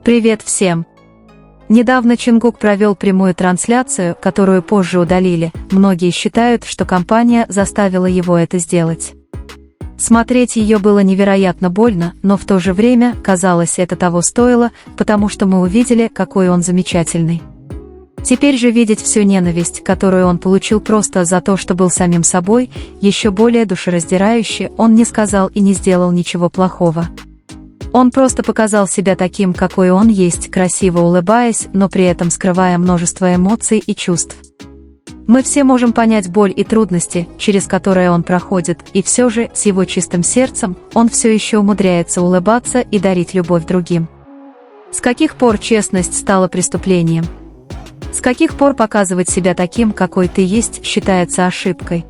Привет всем! Недавно Чингук провел прямую трансляцию, которую позже удалили. Многие считают, что компания заставила его это сделать. Смотреть ее было невероятно больно, но в то же время, казалось, это того стоило, потому что мы увидели, какой он замечательный. Теперь же видеть всю ненависть, которую он получил просто за то, что был самим собой, еще более душераздирающе. Он не сказал и не сделал ничего плохого. Он просто показал себя таким, какой он есть, красиво улыбаясь, но при этом скрывая множество эмоций и чувств. Мы все можем понять боль и трудности, через которые он проходит, и все же, с его чистым сердцем, он все еще умудряется улыбаться и дарить любовь другим. С каких пор честность стала преступлением? С каких пор показывать себя таким, какой ты есть, считается ошибкой?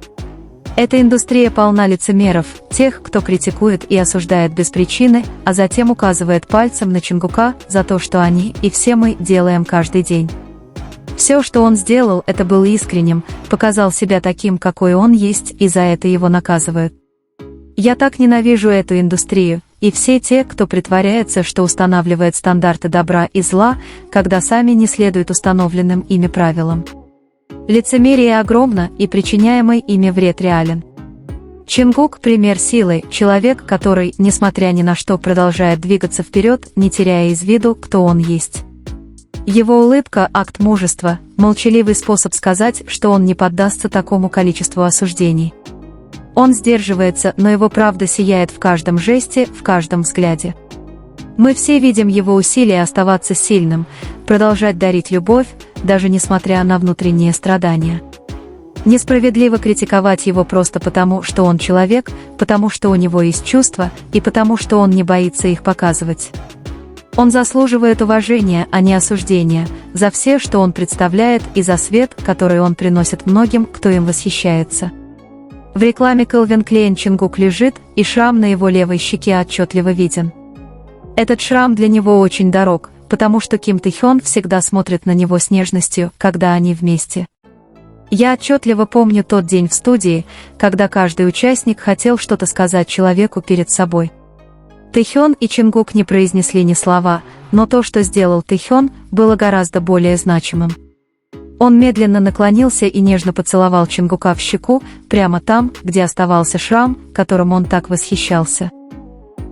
Эта индустрия полна лицемеров, тех, кто критикует и осуждает без причины, а затем указывает пальцем на Чингука за то, что они и все мы делаем каждый день. Все, что он сделал, это был искренним, показал себя таким, какой он есть, и за это его наказывают. Я так ненавижу эту индустрию, и все те, кто притворяется, что устанавливает стандарты добра и зла, когда сами не следуют установленным ими правилам. Лицемерие огромно, и причиняемый ими вред реален. Чингук – пример силы, человек, который, несмотря ни на что, продолжает двигаться вперед, не теряя из виду, кто он есть. Его улыбка – акт мужества, молчаливый способ сказать, что он не поддастся такому количеству осуждений. Он сдерживается, но его правда сияет в каждом жесте, в каждом взгляде. Мы все видим его усилия оставаться сильным, продолжать дарить любовь, даже несмотря на внутренние страдания. Несправедливо критиковать его просто потому, что он человек, потому что у него есть чувства, и потому что он не боится их показывать. Он заслуживает уважения, а не осуждения, за все, что он представляет, и за свет, который он приносит многим, кто им восхищается. В рекламе Calvin Klein Чингук лежит, и шрам на его левой щеке отчетливо виден. Этот шрам для него очень дорог, потому что Ким Тэ-хён всегда смотрит на него с нежностью, когда они вместе. Я отчетливо помню тот день в студии, когда каждый участник хотел что-то сказать человеку перед собой. Тэ-хён и Чингук не произнесли ни слова, но то, что сделал Тэ-хён, было гораздо более значимым. Он медленно наклонился и нежно поцеловал Чингука в щеку, прямо там, где оставался шрам, которым он так восхищался.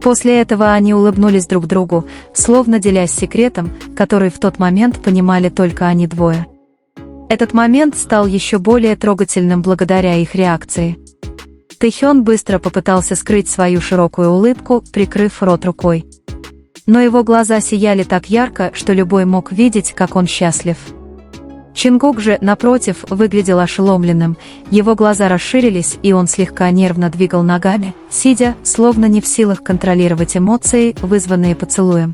После этого они улыбнулись друг другу, словно делясь секретом, который в тот момент понимали только они двое. Этот момент стал еще более трогательным благодаря их реакции. Тэ-хён быстро попытался скрыть свою широкую улыбку, прикрыв рот рукой. Но его глаза сияли так ярко, что любой мог видеть, как он счастлив. Чингук же, напротив, выглядел ошеломленным, его глаза расширились, и он слегка нервно двигал ногами, сидя, словно не в силах контролировать эмоции, вызванные поцелуем.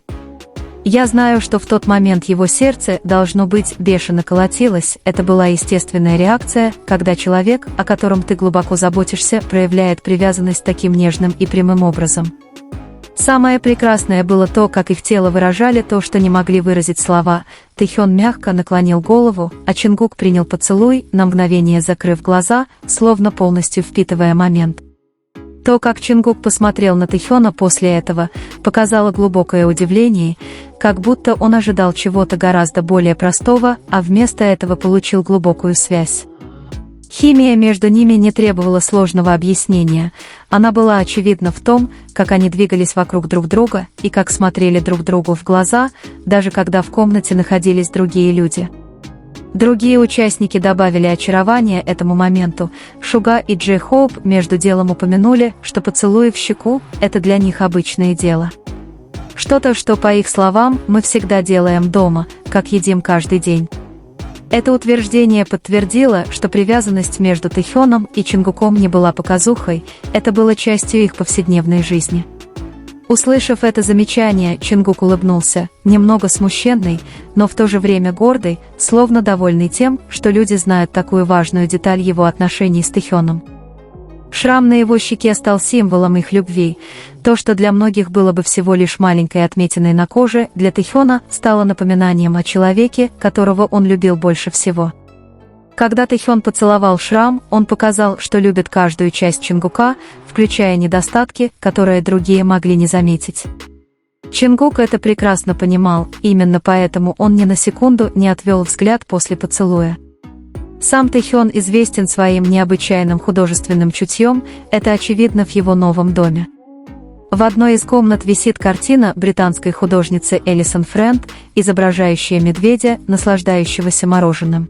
Я знаю, что в тот момент его сердце, должно быть, бешено колотилось, это была естественная реакция, когда человек, о котором ты глубоко заботишься, проявляет привязанность таким нежным и прямым образом. Самое прекрасное было то, как их тело выражали то, что не могли выразить слова. Тэ-хён мягко наклонил голову, а Чингук принял поцелуй, на мгновение закрыв глаза, словно полностью впитывая момент. То, как Чингук посмотрел на Тэ-хёна после этого, показало глубокое удивление, как будто он ожидал чего-то гораздо более простого, а вместо этого получил глубокую связь. Химия между ними не требовала сложного объяснения, она была очевидна в том, как они двигались вокруг друг друга и как смотрели друг другу в глаза, даже когда в комнате находились другие люди. Другие участники добавили очарование этому моменту. Шуга и Джей Хоуп между делом упомянули, что поцелуи в щеку – это для них обычное дело. Что-то, что, по их словам, мы всегда делаем дома, как едим каждый день. Это утверждение подтвердило, что привязанность между Тэ-хёном и Чингуком не была показухой, это было частью их повседневной жизни. Услышав это замечание, Чингук улыбнулся, немного смущенный, но в то же время гордый, словно довольный тем, что люди знают такую важную деталь его отношений с Тэ-хёном. Шрам на его щеке стал символом их любви. То, что для многих было бы всего лишь маленькой отметиной на коже, для Тэ-хёна стало напоминанием о человеке, которого он любил больше всего. Когда Тэ-хён поцеловал шрам, он показал, что любит каждую часть Чингука, включая недостатки, которые другие могли не заметить. Чингук это прекрасно понимал, именно поэтому он ни на секунду не отвел взгляд после поцелуя. Сам Тэхён известен своим необычайным художественным чутьем, это очевидно в его новом доме. В одной из комнат висит картина британской художницы Элисон Фрэнд, изображающая медведя, наслаждающегося мороженым.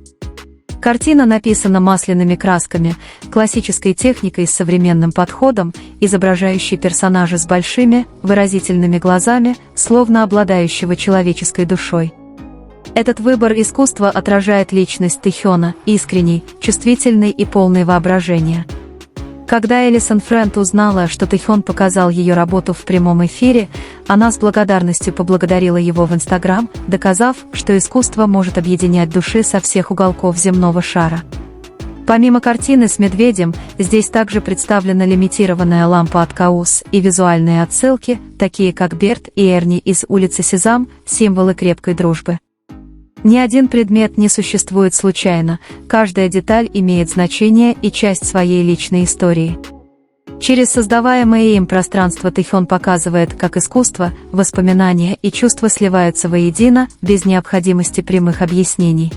Картина написана масляными красками, классической техникой с современным подходом, изображающей персонажа с большими, выразительными глазами, словно обладающего человеческой душой. Этот выбор искусства отражает личность Тэхёна, искренний, чувствительный и полный воображения. Когда Элисон Фрэнд узнала, что Тэхён показал ее работу в прямом эфире, она с благодарностью поблагодарила его в Инстаграм, доказав, что искусство может объединять души со всех уголков земного шара. Помимо картины с медведем, здесь также представлена лимитированная лампа от Каус и визуальные отсылки, такие как Берт и Эрни из «Улицы Сезам», символы крепкой дружбы. Ни один предмет не существует случайно, каждая деталь имеет значение и часть своей личной истории. Через создаваемое им пространство Тэхён показывает, как искусство, воспоминания и чувства сливаются воедино, без необходимости прямых объяснений.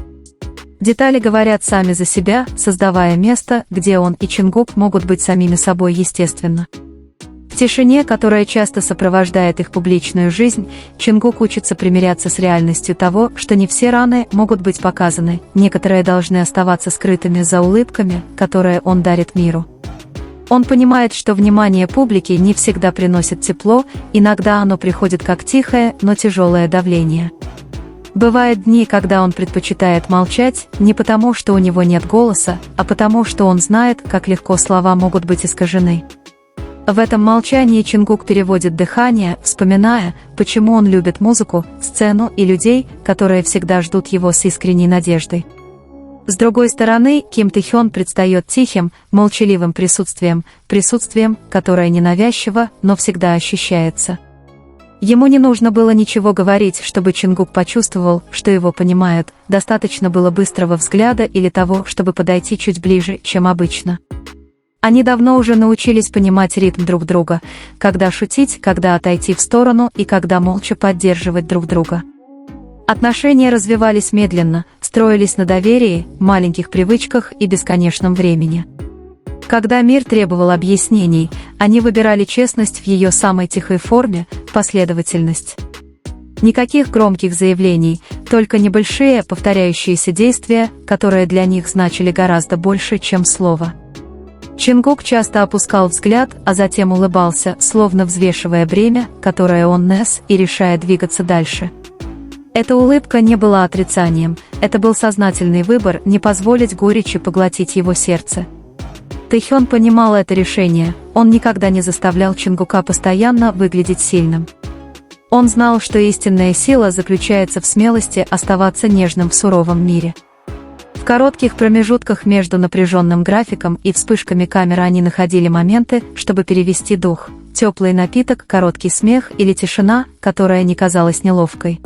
Детали говорят сами за себя, создавая место, где он и Чингук могут быть самими собой естественно. В тишине, которая часто сопровождает их публичную жизнь, Чингук учится примиряться с реальностью того, что не все раны могут быть показаны, некоторые должны оставаться скрытыми за улыбками, которые он дарит миру. Он понимает, что внимание публики не всегда приносит тепло, иногда оно приходит как тихое, но тяжелое давление. Бывают дни, когда он предпочитает молчать, не потому, что у него нет голоса, а потому, что он знает, как легко слова могут быть искажены. В этом молчании Чингук переводит дыхание, вспоминая, почему он любит музыку, сцену и людей, которые всегда ждут его с искренней надеждой. С другой стороны, Ким Тэхён предстает тихим, молчаливым присутствием, которое ненавязчиво, но всегда ощущается. Ему не нужно было ничего говорить, чтобы Чингук почувствовал, что его понимают, достаточно было быстрого взгляда или того, чтобы подойти чуть ближе, чем обычно. Они давно уже научились понимать ритм друг друга, когда шутить, когда отойти в сторону и когда молча поддерживать друг друга. Отношения развивались медленно, строились на доверии, маленьких привычках и бесконечном времени. Когда мир требовал объяснений, они выбирали честность в ее самой тихой форме, последовательность. Никаких громких заявлений, только небольшие повторяющиеся действия, которые для них значили гораздо больше, чем слово. Чингук часто опускал взгляд, а затем улыбался, словно взвешивая бремя, которое он нес, и решая двигаться дальше. Эта улыбка не была отрицанием, это был сознательный выбор не позволить горечи поглотить его сердце. Тэхён понимал это решение, он никогда не заставлял Чингука постоянно выглядеть сильным. Он знал, что истинная сила заключается в смелости оставаться нежным в суровом мире. В коротких промежутках между напряженным графиком и вспышками камеры они находили моменты, чтобы перевести дух, теплый напиток, короткий смех или тишина, которая не казалась неловкой.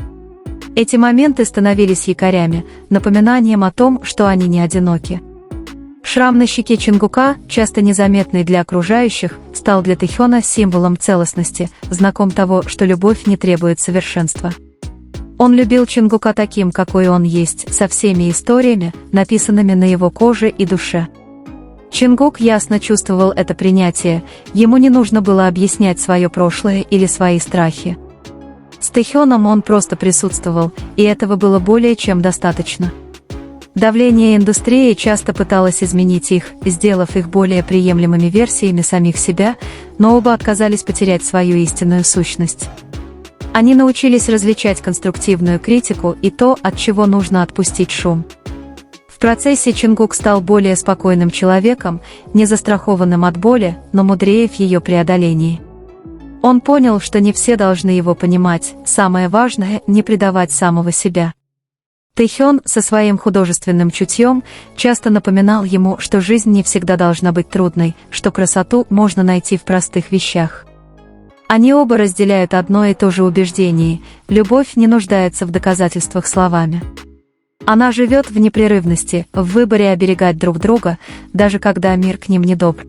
Эти моменты становились якорями, напоминанием о том, что они не одиноки. Шрам на щеке Чингука, часто незаметный для окружающих, стал для Тэхёна символом целостности, знаком того, что любовь не требует совершенства. Он любил Чингука таким, какой он есть, со всеми историями, написанными на его коже и душе. Чингук ясно чувствовал это принятие, ему не нужно было объяснять свое прошлое или свои страхи. С Тэхёном он просто присутствовал, и этого было более чем достаточно. Давление индустрии часто пыталось изменить их, сделав их более приемлемыми версиями самих себя, но оба отказались потерять свою истинную сущность. Они научились различать конструктивную критику и то, от чего нужно отпустить шум. В процессе Чингук стал более спокойным человеком, не застрахованным от боли, но мудрее в ее преодолении. Он понял, что не все должны его понимать, самое важное – не предавать самого себя. Тэхён со своим художественным чутьем часто напоминал ему, что жизнь не всегда должна быть трудной, что красоту можно найти в простых вещах. Они оба разделяют одно и то же убеждение – любовь не нуждается в доказательствах словами. Она живет в непрерывности, в выборе оберегать друг друга, даже когда мир к ним недобр.